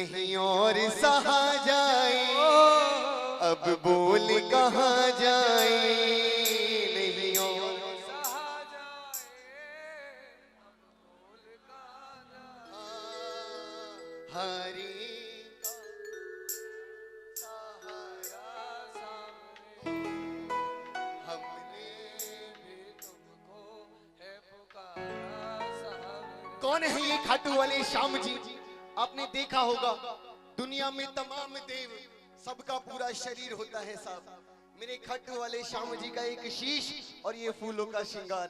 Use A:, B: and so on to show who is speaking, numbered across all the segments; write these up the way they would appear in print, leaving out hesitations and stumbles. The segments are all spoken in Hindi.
A: नहीं और सहा जाए, अब बोल कहाँ जाए, नहीं और सहा जाए, अब बोल कहाँ जाए। हरी का सहारा सामने, हमने भी तुमको है पुकारा सामने। कौन है ये खाटू वाले श्याम जी? आपने देखा होगा दुनिया में तमाम देव सबका पूरा शरीर होता है साहब, मेरे खाटू वाले श्याम जी का एक शीश और ये फूलों का श्रृंगार।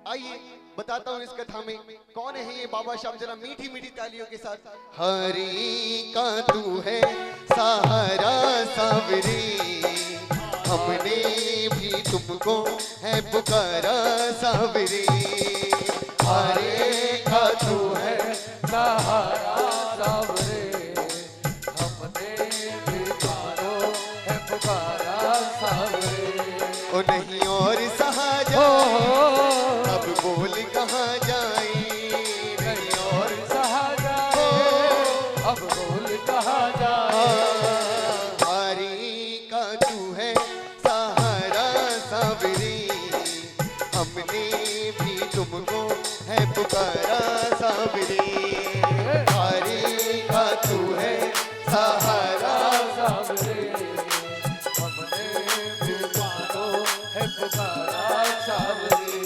A: आइए बताता हूँ इस कथा में कौन है ये बाबा श्याम, जरा मीठी मीठी तालियों के साथ। हरी का तू है सहारा सावरी, हमने भी तुमको है पुकारा सावरी। हरे का तू है सहारा सावरे, हमने भी तुमको है पुकारा सावरे। ओ नहीं और सहा जाए, अब बोल कहाँ जाए, नहीं और सहा जाए, अब बोल कहाँ जाए। हरी का तू है सहारा सावरी, हमने भी तुमको है पुकारा सावरी। हरी का तू है सहारा सावरी, हमने भी तुमको है पुकारा सावरी।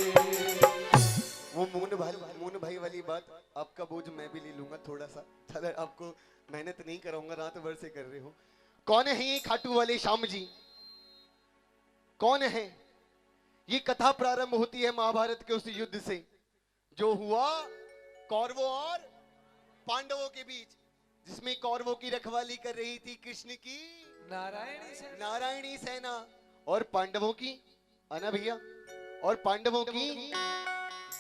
A: वो मून भाई वाली बात, आपका बोझ मैं भी ले लूंगा थोड़ा सा, ज्यादा आपको मेहनत नहीं कराऊंगा, रात भर से कर रहे हो। कौन है ये खाटू वाले श्याम जी? कौन है? ये कथा प्रारंभ होती है महाभारत के उस युद्ध से जो हुआ कौरवों और पांडवों के बीच, जिसमें कौरवों की रखवाली कर रही थी कृष्ण की नारायणी सेना, और पांडवों की आना भैया, और पांडवों की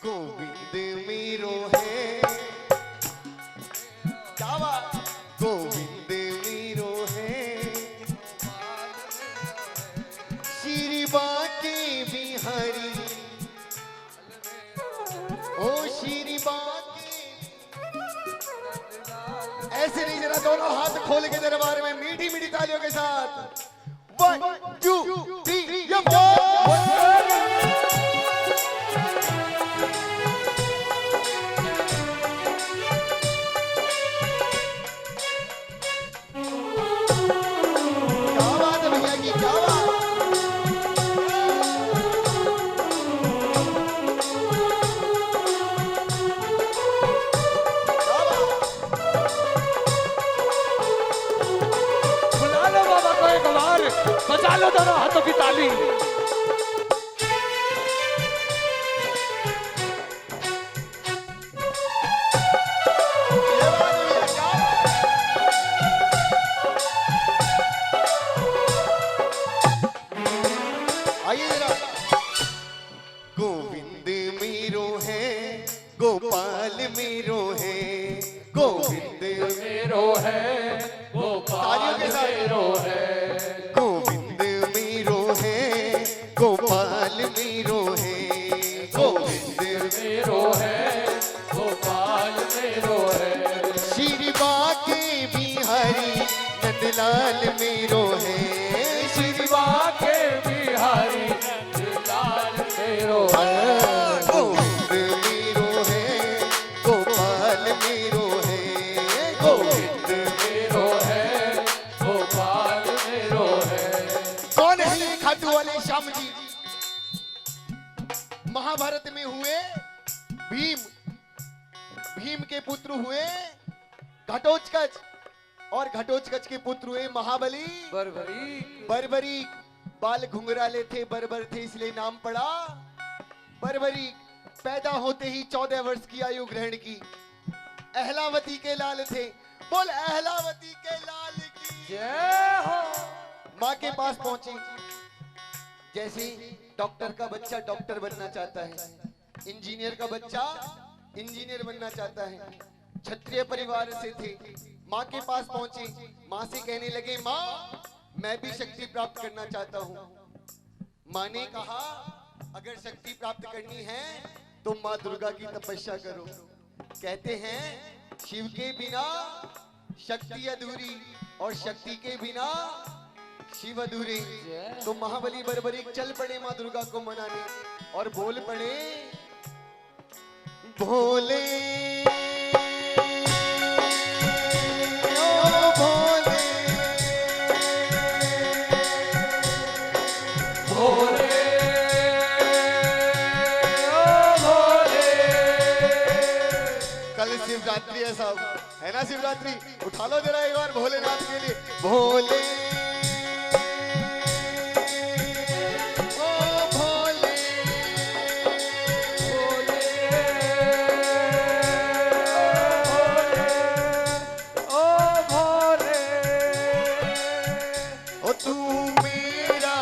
A: गोविंद मेरो है, क्या बात, गोविंद मेरो है, श्री बाके बिहारी, ओ श्री बाके। ऐसे नहीं, जरा दोनों हाथ खोल के दरबार में मीठी मीठी तालियों के साथ 1 2 3
B: बजा लो दोनों हाथों की ताली।
A: आइए जरा। गोविंद मेरो है, गोपाल मेरो है, गोविंद
B: मेरो है, गोपाल मेरो है,
A: गोपाल मेरो है, गोविंद
B: मेरो है, गोपाल मेरो है,
A: श्री बाके बिहारी नंदलाल मेरो है,
B: श्री बाके बिहारी नंदलाल मेरो है,
A: गोविंद मेरो है, गोपाल मेरो है, गोविंद
B: मेरो है, गोपाल मेरो है।
A: कौन है ये खाटू वाले श्याम जी? महाभारत में हुए भीम के पुत्र हुए घटोत्कच, और घटोत्कच के पुत्र हुए महाबली बर्बरीक। बाल घुंघराले थे, बर्बर थे, इसलिए नाम पड़ा बर्बरीक। पैदा होते ही 14 वर्ष की आयु ग्रहण की। अहलावती के लाल थे, बोल अहलावती के लाल की
B: जय हो।
A: माँ के पास पहुंचे, जैसे डॉक्टर का बच्चा डॉक्टर बनना चाहता है, इंजीनियर का बच्चा इंजीनियर बनना चाहता है, क्षत्रिय परिवार से थे। माँ के पास पहुंचे, माँ से कहने लगे, माँ मैं भी शक्ति प्राप्त करना चाहता हूँ। माँ ने कहा, अगर शक्ति प्राप्त करनी है तो माँ दुर्गा की तपस्या करो। कहते हैं शिव के बिना शक्ति अधूरी और शक्ति के बिना शिव अधूरे। तो महाबली बर्बरीक चल पड़े माँ दुर्गा को मनाने और बोल पड़े, भोले ओ भोले
B: भोले ओ भोले।
A: कल शिवरात्रि है साहब, है ना शिवरात्रि? उठा लो जरा एक बार भोलेनाथ के लिए। भोले ओ भोले
B: ओ भोले
A: ओ तू मेरा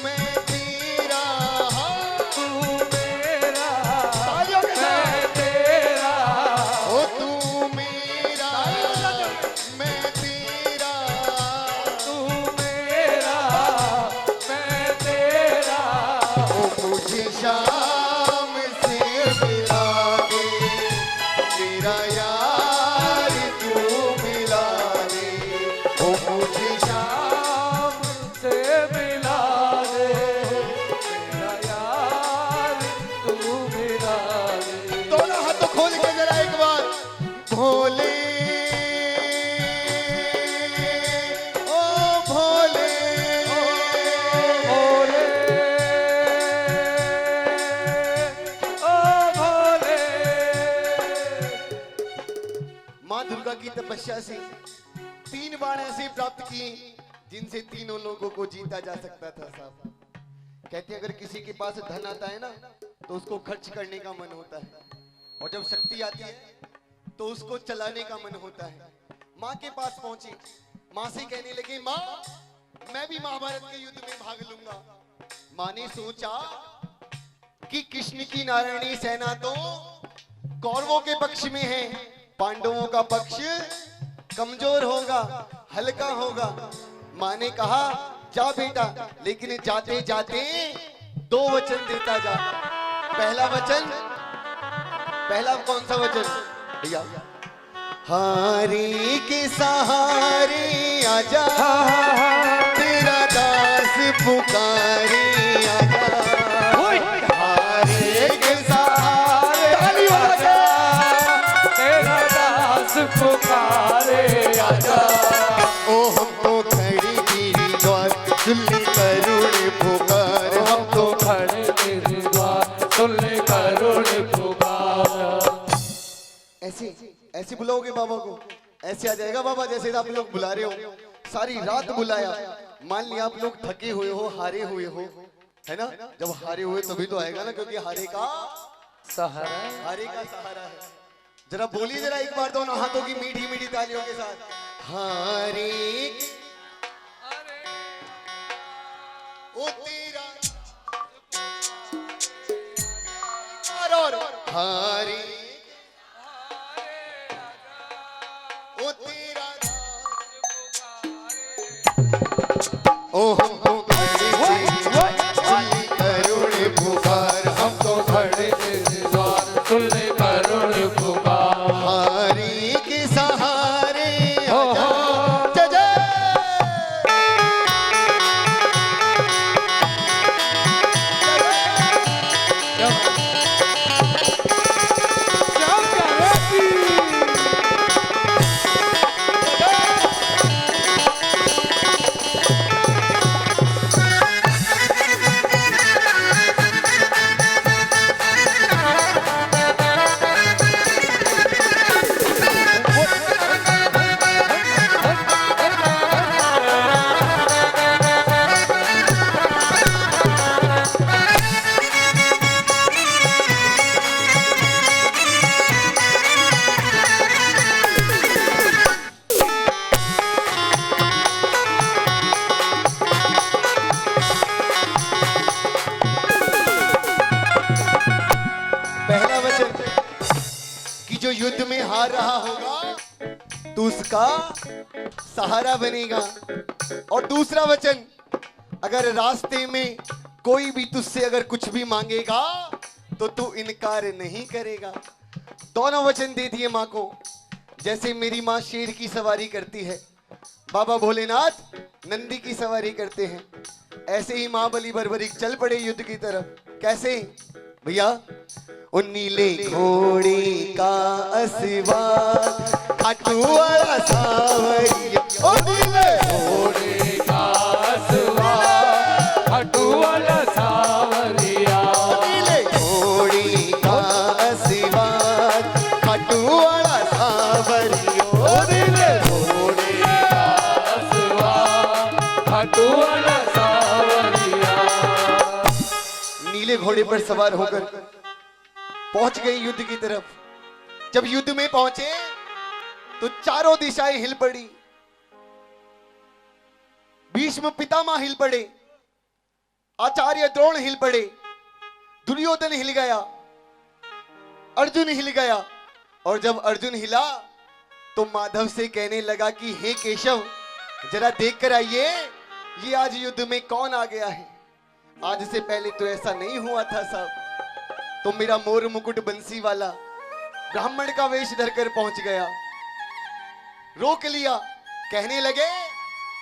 A: मैं तेरा,
B: तू मेरा
A: तालियों के साथ।
B: मैं तेरा
A: ओ तू मेरा मैं तेरा,
B: तू मेरा मैं तेरा।
A: ओ मुझे शाम से मिला दे मेरा यार, तू मिला दे। ओ मुझे
B: शाम से मिला दे मेरा यार, तू मिला दे।
A: दोनों हाथों खोल के जरा एक बार, भोले ओ भोले
B: भोले ओ भोले।
A: माँ दुर्गा की तपस्या से 3 बाण ऐसे प्राप्त किए जिनसे तीनों लोगों को जीता जा सकता था साहब। कहते हैं अगर किसी के पास धन आता है ना तो उसको खर्च करने का मन होता है, और जब शक्ति आती है तो उसको चलाने का मन होता है। माँ के पास पहुंचे, माँ से कहने लगे, माँ मैं भी महाभारत के युद्ध में भाग लूंगा। माँ ने सोचा कि कृष्ण की नारायणी सेना तो कौरवों के पक्ष में है, पांडवों का पक्ष कमजोर होगा, हल्का होगा। माँ ने कहा जा बेटा, लेकिन जाते जाते 2 वचन देता जा। पहला कौन सा वचन भैया? हारी के सहारे आजा, तेरा दास पुकारे आजा। हारे के सहारे आजा,
B: तेरा दास पुकारे आजा।
A: ओ हमको खड़ी गिरी द्वार सुन करुण पुकार,
B: हम तो खड़े तेरे द्वार सुन ले करुण पुकार।
A: ऐसे ऐसे बुलाओगे बाबा को? ऐसे आ जाएगा बाबा जैसे आप लोग बुला रहे हो। सारी रात बुलाया, मान लिया आप लोग थके हुए हो, हारे हुए हो, है ना? जब हारे हुए तभी तो आएगा ना, क्योंकि हारे का सहारा है। जरा बोलिए जरा एक बार दोनों हाथों की मीठी मीठी तालियों के साथ, हारे ओ तेरा और हारे ओ तेरा ओ हमको खड़े सुनी करुण पुकार, हम तो
B: खड़े तेरे द्वार सुन ले करुण पुकार।
A: हारी के सहारे
B: हो,
A: आजा। जय जय। पहला वचन कि जो युद्ध में हार रहा होगा तो उसका सहारा बनेगा, और दूसरा वचन अगर रास्ते में कोई भी तुझसे अगर कुछ भी मांगेगा तो तू इनकार नहीं करेगा। दोनों वचन दे दिए माँ को। जैसे मेरी माँ शेर की सवारी करती है, बाबा भोलेनाथ नंदी की सवारी करते हैं, ऐसे ही महाबली बर्बरीक चल पड़े युद्ध की तरफ। कैसे भैया? उन नीले घोड़े का असवार खाटू वाला सावरिया, ओ नीले
B: घोड़े का सवार खाटू वाला सावरिया,
A: नीले घोड़े का असवार खाटू वाला सावरिया, ओ नीले
B: घोड़े का सवार खाटू वाला सावरिया।
A: नीले घोड़े पर सवार होकर पहुंच गए युद्ध की तरफ। जब युद्ध में पहुंचे तो चारों दिशाएं हिल पड़ी। भीष्म पितामह हिल पड़े, आचार्य द्रोण हिल पड़े, दुर्योधन हिल गया, अर्जुन हिल गया। और जब अर्जुन हिला तो माधव से कहने लगा कि हे केशव, जरा देख कर आइए ये आज युद्ध में कौन आ गया है। आज से पहले तो ऐसा नहीं हुआ था साहब। तो मेरा मोर मुकुट बंसी वाला ब्राह्मण का वेश धरकर पहुंच गया, रोक लिया, कहने लगे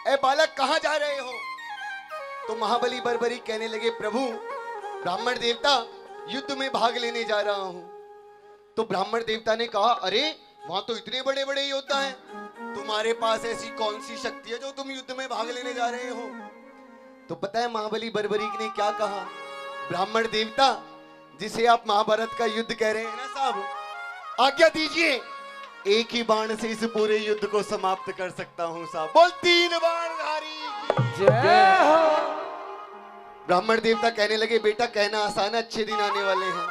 A: ए बालक कहां जा रहे हो? तो महाबली बर्बरी कहने लगे प्रभु ब्राह्मण देवता युद्ध में भाग लेने जा रहा हूं। तो ब्राह्मण देवता ने कहा अरे वहां तो इतने बड़े बड़े योद्धा हैं, तुम्हारे पास ऐसी कौन सी शक्ति है जो तुम युद्ध में भाग लेने जा रहे हो? तो पता है महाबली बर्बरी ने क्या कहा? ब्राह्मण देवता जिसे आप महाभारत का युद्ध कह रहे हैं ना साहब, आज्ञा दीजिए एक ही बाण से इस पूरे युद्ध को समाप्त कर सकता हूं साहब। बोल तीन बाणधारी
B: जय हो।
A: ब्राह्मण देवता कहने लगे बेटा कहना आसान है, अच्छे दिन आने वाले हैं,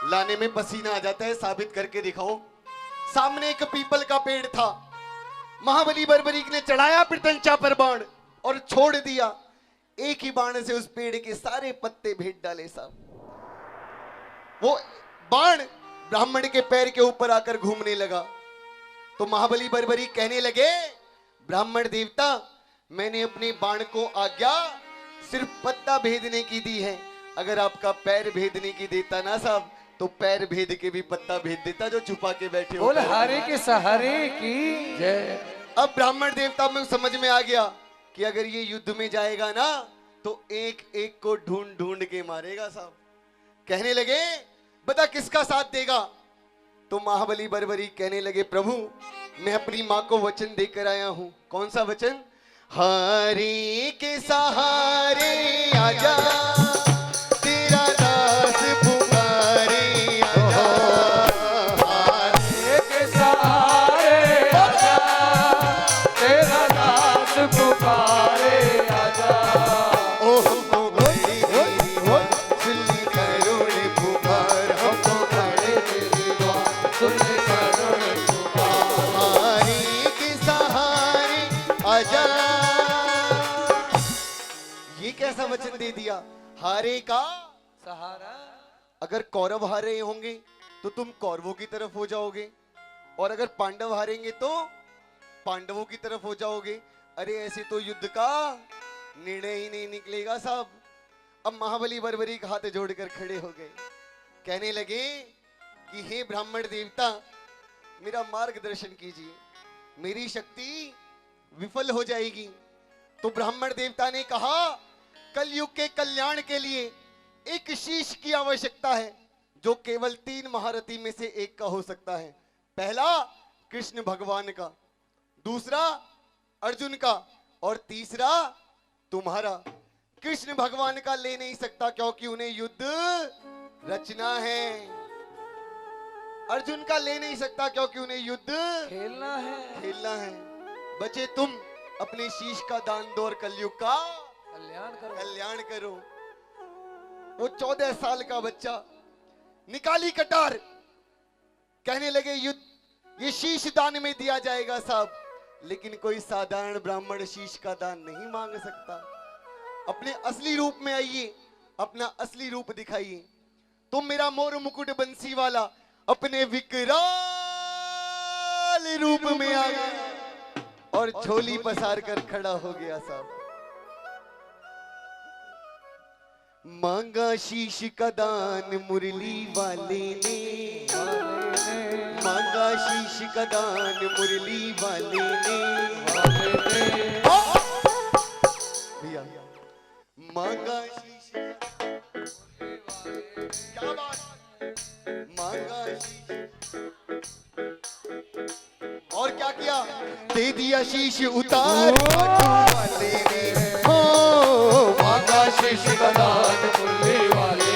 A: लाने में पसीना आ जाता है, साबित करके दिखाओ। सामने एक पीपल का पेड़ था, महाबली बर्बरीक ने चढ़ाया प्रत्यंचा पर बाण और छोड़ दिया। एक ही बाण से उस पेड़ के सारे पत्ते भेद डाले साहब। वो बाण ब्राह्मण के पैर के ऊपर आकर घूमने लगा। तो महाबली बर्बरी कहने लगे ब्राह्मण देवता मैंने अपने बाण को आज्ञा सिर्फ पत्ता भेदने की दी है, अगर आपका पैर भेदने की देता ना साहब तो पैर भेद के भी पत्ता भेद देता जो छुपा के बैठे हो।
B: बोल हारे के सहारे की जय।
A: अब ब्राह्मण देवता में समझ में आ गया कि अगर ये युद्ध में जाएगा ना तो एक एक को ढूंढ ढूंढ के मारेगा साहब। कहने लगे बता किसका साथ देगा? तो महाबली बर्बरी कहने लगे प्रभु मैं अपनी माँ को वचन देकर आया हूं। कौन सा वचन? हारे के सहारे आजा तेरा दास पुकारे आजा,
B: हारे के सहारे आजा तेरा दास पुकारे आजा।
A: ओ हमको बड़ी सुन करुण पुकार, हमको खड़े
B: सुन करुण पुकार।
A: हारे के सहारे आजा। ये कैसा वचन दे दिया? हारे का
B: सहारा।
A: अगर कौरव हारे होंगे तो तुम कौरवों की तरफ हो जाओगे, और अगर पांडव हारेंगे तो पांडवों की तरफ हो जाओगे। अरे ऐसे तो युद्ध का निर्णय ही नहीं निकलेगा साहब। अब महाबली बर्बरी का हाथ जोड़कर खड़े हो गए, कहने लगे कि हे ब्राह्मण देवता मेरा मार्गदर्शन कीजिए, मेरी शक्ति विफल हो जाएगी। तो ब्राह्मण देवता ने कहा कलयुग के कल्याण के लिए एक शीश की आवश्यकता है जो केवल 3 महारथी में से एक का हो सकता है। पहला कृष्ण भगवान का, दूसरा अर्जुन का, और तीसरा तुम्हारा। कृष्ण भगवान का ले नहीं सकता क्योंकि उन्हें युद्ध रचना है। अर्जुन का ले नहीं सकता क्योंकि उन्हें युद्ध
B: खेलना है।
A: बचे तुम अपने शीश का दान दो और कलयुग का
B: कल्याण
A: करो। वो 14 साल का बच्चा निकाली कटार, कहने लगे युद्ध ये शीश दान में दिया जाएगा साहब, लेकिन कोई साधारण ब्राह्मण शीश का दान नहीं मांग सकता। अपने असली रूप में आइए, अपना असली रूप दिखाइए। तुम मेरा मोर मुकुट बंसी वाला अपने विकराल रूप में आ गया और झोली पसार कर खड़ा हो गया साहब। मांगा शीश का दान मुरली वाले ने, मांगा मांगा शीश का दान मुरली वाले ने भैया मांगा शीश क्या बात मांगा शीश और क्या किया दे दिया शीश उतार खाटू वाले ने हो मांगा शीश का दान
B: मुरली वाले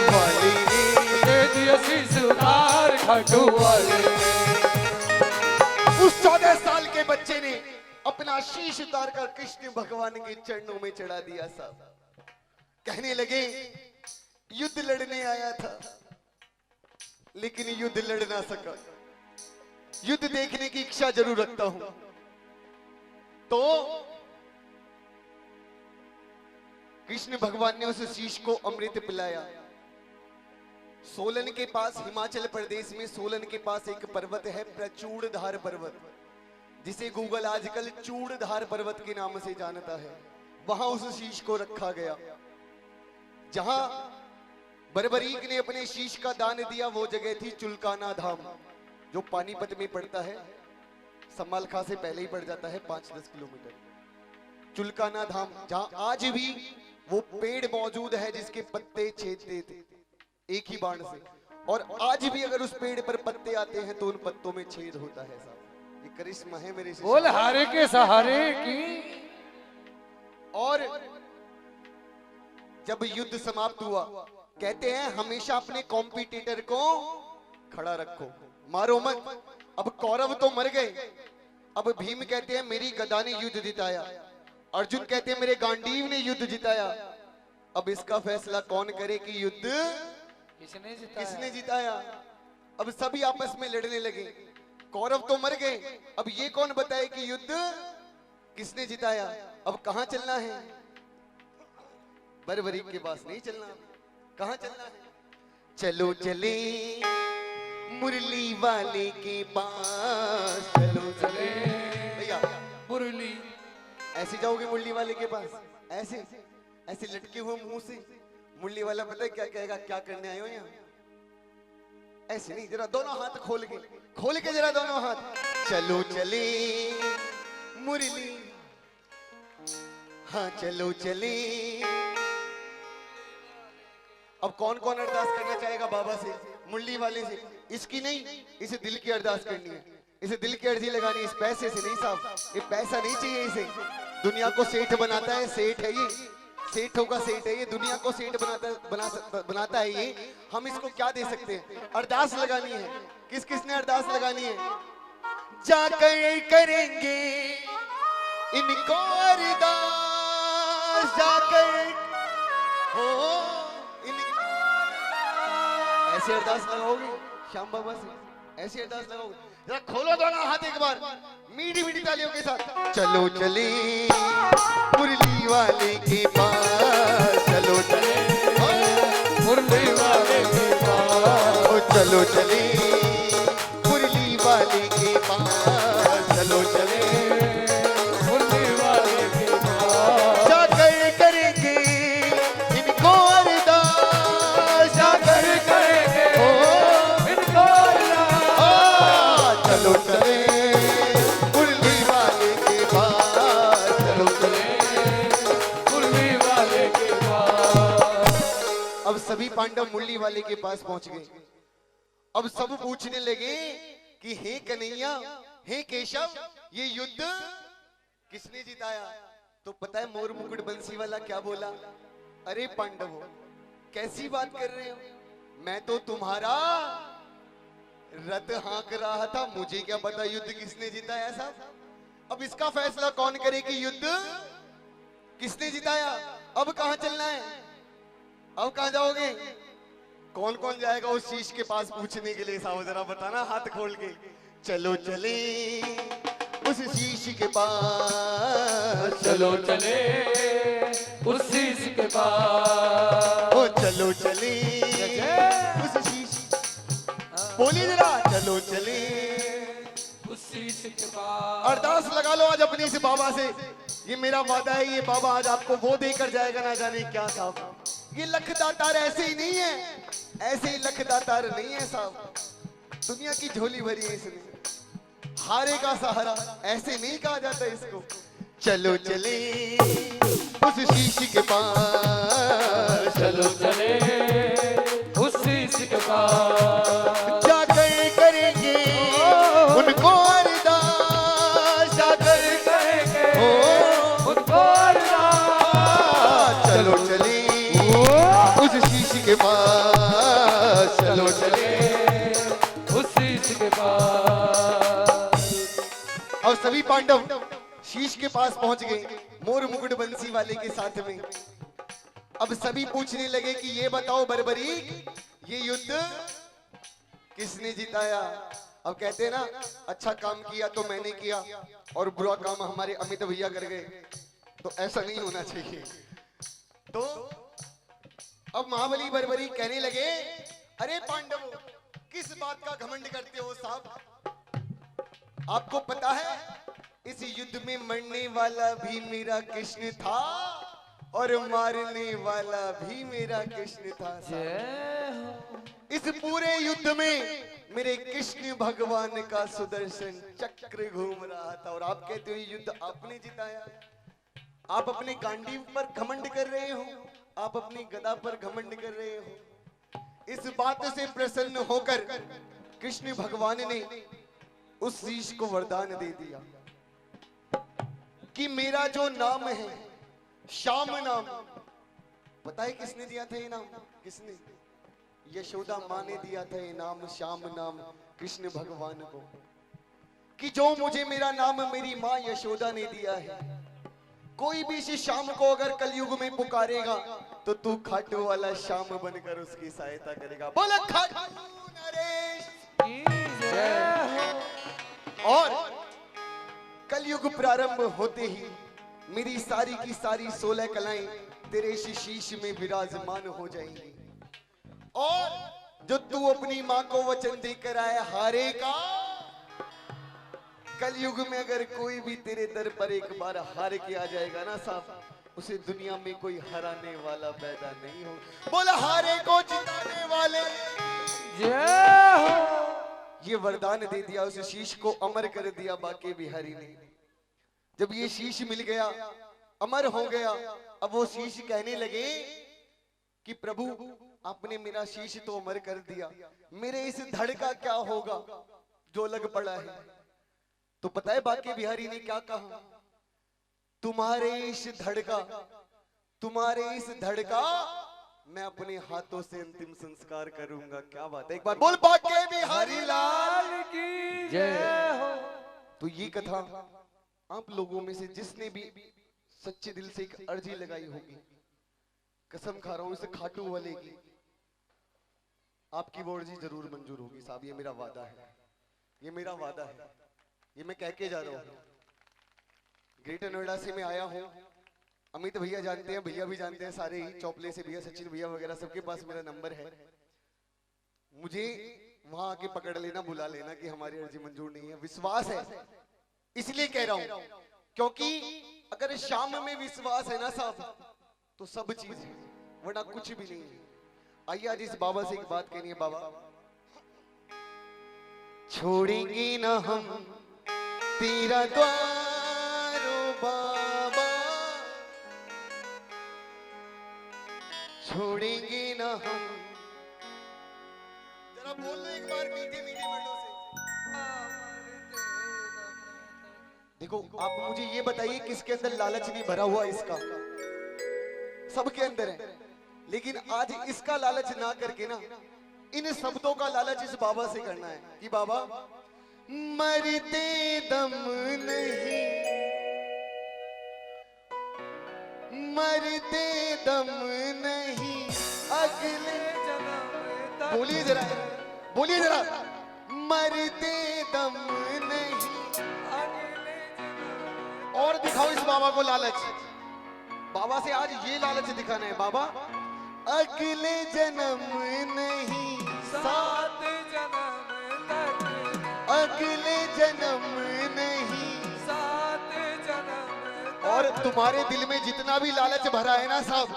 A: वाले ने
B: दे दिया शीश उतार खाटू वाले
A: उस 14 साल के बच्चे ने अपना शीश उतार कर कृष्ण भगवान के चरणों में चढ़ा दिया साहब कहने लगे युद्ध लड़ने आया था लेकिन युद्ध लड़ ना सका युद्ध देखने की इच्छा जरूर रखता हूं तो कृष्ण भगवान ने उस शीश को अमृत पिलाया सोलन के पास हिमाचल प्रदेश में सोलन के पास एक पर्वत है प्रचूड़धार पर्वत जिसे गूगल आजकल चूड़धार पर्वत के नाम से जानता है वहां उस शीश को रखा गया जहां बर्बरीक ने अपने शीश का दान दिया वो जगह थी चुलकाना धाम जो पानीपत में पड़ता है समालखा से पहले ही पड़ जाता है 5-10 किलोमीटर चुलकाना धाम जहां आज भी वो पेड़ मौजूद है जिसके पत्ते छेदते थे एक ही बाण से और आज भी अगर उस पेड़ पर पत्ते आते हैं तो उन पत्तों में छेद होता है साहब ये करिश्मा है मेरे
B: बोल हारे के सहारे की
A: और जब युद्ध समाप्त हुआ कहते हैं हमेशा अपने कॉम्पिटिटर को खड़ा रखो मारो मत अब कौरव तो मर गए अब भीम कहते हैं मेरी गदा ने युद्ध जिताया अर्जुन कहते हैं मेरे गांडीव ने युद्ध जिताया अब इसका फैसला कौन करे कि युद्ध किसने जिताया अब सभी आपस में लड़ने लगे कौरव तो मर गए अब ये कौन बताए कि युद्ध किसने जिताया अब कहां चलना है बर्बरीक के पास नहीं चलना कहां चलना है चलो चले मुरली वाले के पास चलो चले भैया
B: मुरली
A: ऐसे जाओगे मुरली वाले के पास ऐसे ऐसे लटके हुए मुंह से मुरली वाला पता है क्या कहेगा क्या करने आए हो यहाँ ऐसे नहीं जरा दोनों हाथ खोल के जरा दोनों हाथ चलो चले मुरली हाँ चलो चले अब कौन कौन अरदास करना चाहेगा बाबा से मुरली वाले से इसकी नहीं इसे दिल की अरदास करनी है इसे दिल की अर्जी लगानी इस पैसे से नहीं साहब ये पैसा नहीं चाहिए इसे दुनिया को सेठ बनाता है सेठ है ये सेठों का सेठ है ये दुनिया को सेठ बनाता है ये हम इसको क्या दे सकते हैं अरदास लगानी है किस किसने अरदास लगानी है जाकर करेंगे इनको अरदास जाकर हो ऐसे अरदास लगाओगे श्याम बाबा से ऐसे अरदास लगाओगे जरा खोलो दोनों हाथ एक बार मीठी मीठी तालियों के साथ चलो चले मुरली वाले के पास चलो चले
B: मुरली वाले के पास
A: ओ चलो चले मुरली वाले के पास चलो चले
B: मुरली वाले के पास
A: जाकर करेंगे इनको अरदास जाकर
B: करेंगे इनको
A: चलो चले मुरली वाले के पास चलो चले
B: मुरली वाले के पास
A: अब सभी पांडव मुरली वाले के पास पहुंच गए अब सब पूछने लगे कि हे कन्हैया हे केशव ये युद्ध किसने जिताया तो पता है मोर मुकुट बंसी वाला क्या बोला अरे पांडवों कैसी बात कर रहे हो मैं तो तुम्हारा रथ हाँक रहा था मुझे क्या पता युद्ध किसने जिताया साहब अब इसका फैसला कौन करे कि युद्ध किसने जिताया अब कहां चलना है अब कहां जाओगे कौन कौन जाएगा उस शीश के पास पूछने के लिए साहब जरा बताना हाथ खोल के चलो चले उस शीश के पास
B: चलो चले उस शीश के पास
A: ओ चलो चले उस शीश बोलिए जरा चलो चले
B: उस शीश के पास
A: अरदास लगा लो आज अपने से बाबा से ये मेरा वादा है ये बाबा आज आपको वो देकर जाएगा ना जाने क्या साहब ये लख दातार ऐसे ही नहीं है ऐसे ही लख दातार नहीं है साहब दुनिया की झोली भरी है इसने। हारे का सहारा ऐसे नहीं कहा जाता इसको। चलो चले उस शीश के पास,
B: चलो चले उस शीश के पास,
A: जाकर करेंगे उनको अरदास, जाकर
B: करेंगे
A: ओ
B: उनको अरदास।
A: चलो चले उस शीश के पास, चलो चले।
B: उस शीश के पास।
A: और सभी पांडव शीश के पास पहुंच गए मोर मुकुट बंसी वाले के साथ में। अब सभी पूछने लगे कि ये बताओ बर्बरी, ये युद्ध किसने जिताया? अब कहते हैं ना, अच्छा काम किया तो मैंने किया और बुरा काम हमारे अमित भैया कर गए, तो ऐसा नहीं होना चाहिए। तो अब महाबली बर्बरी कहने लगे, अरे पांडवों, किस बात का घमंड करते हो साहब? आपको पता है इस युद्ध में मरने वाला भी मेरा कृष्ण था और मारने वाला भी मेरा कृष्ण था साहब। इस पूरे युद्ध में मेरे कृष्ण भगवान का सुदर्शन चक्र घूम रहा था और आप कहते हो युद्ध आपने जिताया। आप अपने गांडीव पर घमंड कर रहे हो, आप अपनी गदा पर घमंड कर रहे हो। इस बात से प्रसन्न होकर कृष्ण भगवान ने उस शीश को वरदान दे दिया कि मेरा जो नाम है श्याम नाम। पता है किसने दिया था ये नाम? किसने? यशोदा माँ ने दिया था ये नाम, श्याम नाम, कृष्ण भगवान को। कि जो मुझे मेरा नाम मेरी माँ यशोदा ने दिया है, कोई भी इस श्याम को अगर कलयुग में पुकारेगा तो तू खाटू वाला श्याम बनकर उसकी सहायता करेगा। बोला खाटू नरेश की जय। और कलयुग प्रारंभ होते ही मेरी सारी की सारी 16 कलाएं तेरे शीश में विराजमान हो जाएंगी। और जो तू अपनी मां को वचन देकर आया हारेगा, कलयुग में अगर कोई भी तेरे दर पर एक बार हार के आ जाएगा ना साहब, उसे दुनिया में कोई हराने वाला पैदा नहीं हो। बोला हारे को जिताने वाले
B: जय हो।
A: ये वरदान दे दिया, उस शीश को अमर कर दिया बाके बिहारी ने। जब ये शीश मिल गया, अमर हो गया, अब वो शीश कहने लगे कि प्रभु आपने मेरा शीश तो अमर कर दिया, मेरे इस धड़ का क्या होगा जो लग पड़ा है? तो पता है बाके बिहारी ने क्या कहा? तुम्हारे इस धड़ का मैं अपने हाथों से अंतिम संस्कार करूंगा। क्या बात है, एक बार बोल बाके बिहारी लाल की
B: जय हो।
A: तो ये कथा आप लोगों में से जिसने भी सच्चे दिल से एक अर्जी लगाई होगी, कसम खा रहा हूं इस खाटू वाले की, आपकी वो अर्जी जरूर मंजूर होगी साहब। ये मेरा वादा है, ये मेरा वादा है, ये मैं कह के जा रहा हूं। ग्रेटर नोएडा से मैं आया हूं, अमित भैया जानते हैं, भैया भी जानते हैं, सारे ही चौपले से भैया, सचिन भैया वगैरह सबके पास मेरा नंबर है। मुझे वहां आके पकड़ लेना, बुला लेना कि हमारी अर्जी मंजूर नहीं है। विश्वास है इसलिए कह रहा हूं, क्योंकि अगर शाम में विश्वास है ना साहब तो सब चीज है, वरना कुछ भी नहीं है। आइए आज इस बाबा से एक बात कहनी है। बाबा, छोड़ेंगे ना हम तेरा द्वार ओ बाबा, छोड़ेंगे ना हम। जरा बोल लो एक बार मीठे मीठे वर्डों से। देखो आप मुझे ये बताइए किसके अंदर लालच नहीं भरा हुआ? इसका सबके अंदर है, लेकिन आज इसका लालच ना करके ना इन शब्दों का लालच इस बाबा से करना है कि बाबा मरते दम नहीं, मरते दम नहीं अगले जन्म। बोलिए जरा, बोलिए जरा, मरते दम नहीं। और दिखाओ इस बाबा को लालच। बाबा से आज ये लालच दिखाना है, बाबा अगले जन्म नहीं, 7 जन्म तक, अगले जन्म नहीं, 7 जन्म। और तुम्हारे दिल में जितना भी लालच भरा है ना साहब,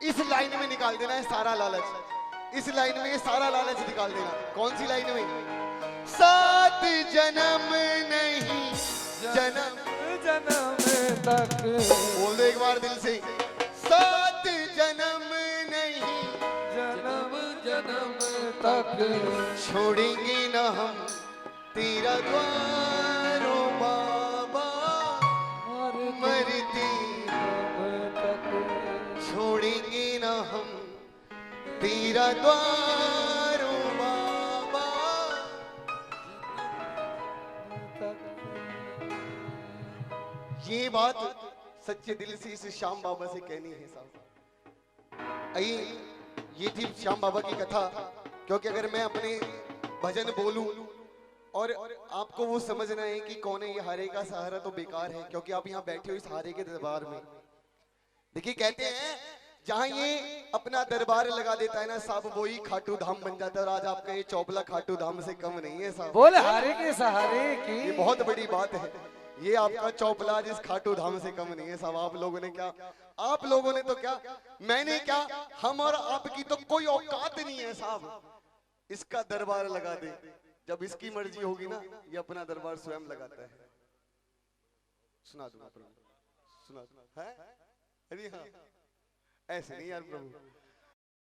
A: इस लाइन में निकाल देना है सारा लालच। इस लाइन में ये सारा लालच निकाल देना। कौन सी लाइन में? सात जन्म नहीं जन्म
B: जन्म तक
A: बोल दो एक बार दिल से, सात जन्म नहीं
B: जन्म जन्म तक
A: छोड़ेंगे न हम तेरा द्वार ओ बाबा, मरते
B: तक
A: छोड़ेंगे न हम तेरा द्वार ओ बाबा। ये बात सच्चे दिल से इस श्याम बाबा से कहनी है साहब। आई ये थी श्याम बाबा की कथा। क्योंकि अगर मैं अपने भजन बोलूं और आपको वो समझना है कि कौन है ये हारे का सहारा, तो बेकार है। क्योंकि आप यहाँ बैठे हो इस हारे के दरबार में। देखिए कहते हैं जहां ये अपना दरबार लगा देता है ना साहब, वही खाटू धाम बन जाता है। और आज आपका ये चौबला खाटू धाम से कम नहीं है साहब।
B: बोल हारे के सहारे की
A: ये बहुत बड़ी बात है। ये आपका चौपला जिस खाटू धाम से कम नहीं है साहब। आप लोगों ने क्या, आप लोगों ने तो क्या, मैंने क्या, हम और आपकी तो कोई औकात नहीं है साहब। इसका दरबार लगा दे, जब इसकी मर्जी होगी ना ये अपना दरबार स्वयं लगाता है। सुना दूंगा प्रभु, सुना है। अरे हाँ ऐसे नहीं यार प्रभु,